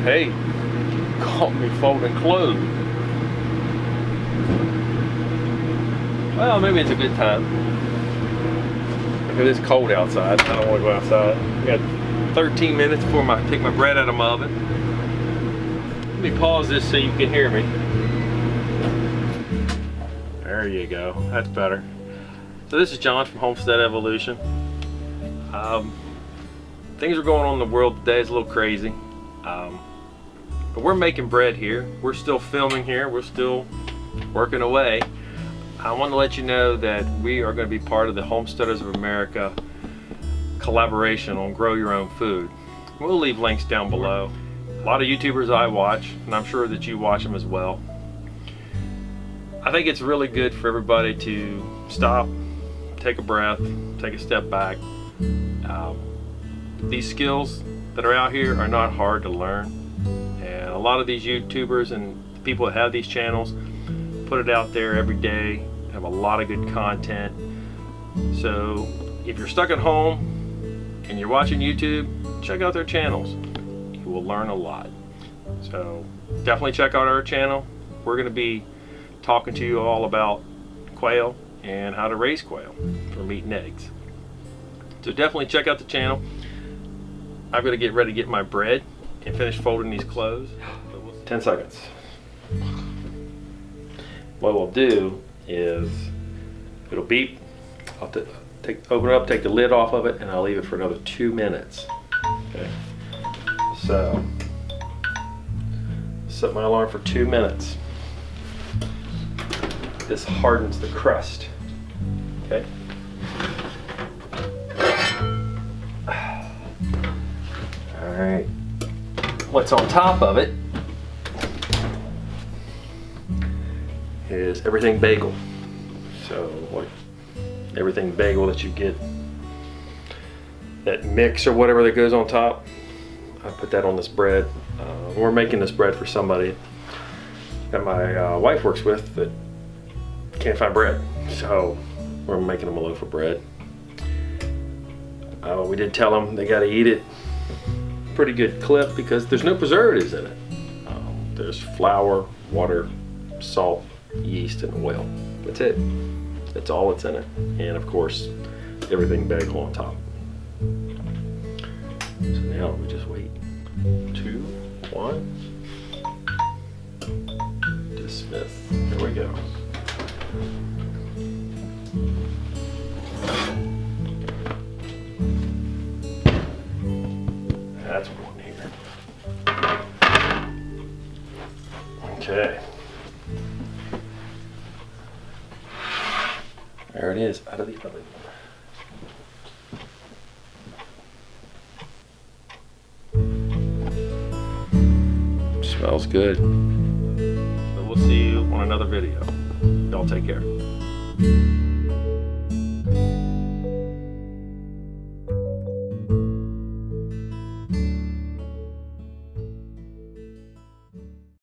Hey, caught me folding clothes. Well, maybe it's a good time. Because it's cold outside. I don't want to go outside. I got 13 minutes before I take my bread out of my oven. Let me pause this so you can hear me. There you go. That's better. So this is John from Homestead Evolution. Things are going on in the world today. It's a little crazy. But we're making bread here. We're still filming here. We're still working away. I want to let you know that we are going to be part of the Homesteaders of America collaboration on Grow Your Own Food. We'll leave links down below. A lot of YouTubers I watch, and I'm sure that you watch them as well. I think it's really good for everybody to stop, take a breath, take a step back. These skills that are out here are not hard to learn, and a lot of these YouTubers and people that have these channels put it out there every day, have a lot of good content. So if you're stuck at home and you're watching YouTube, check out their channels. You will learn a lot. So definitely check out our channel. We're going to be talking to you all about quail and how to raise quail for meat and eggs. So definitely check out the channel. I'm going to get ready to get my bread and finish folding these clothes. 10 seconds. What we'll do is it'll beep. I'll open it up, take the lid off of it, and I'll leave it for another 2 minutes. Okay. So set my alarm for 2 minutes. This hardens the crust. Okay. All right. What's on top of it is everything bagel. So everything bagel that you get, that mix or whatever that goes on top, I put that on this bread. We're making this bread for somebody that my wife works with that can't find bread. So we're making them a loaf of bread. We did tell them they got to eat it pretty good clip because there's no preservatives in it. There's flour, water, salt, yeast, and oil. That's it. That's all that's in it. And of course, everything bagel on top. So now we just wait. 2, 1. Dismiss. Here we go. That's one here. Okay. There it is, out of the oven. Smells good. So we'll see you on another video. Y'all take care.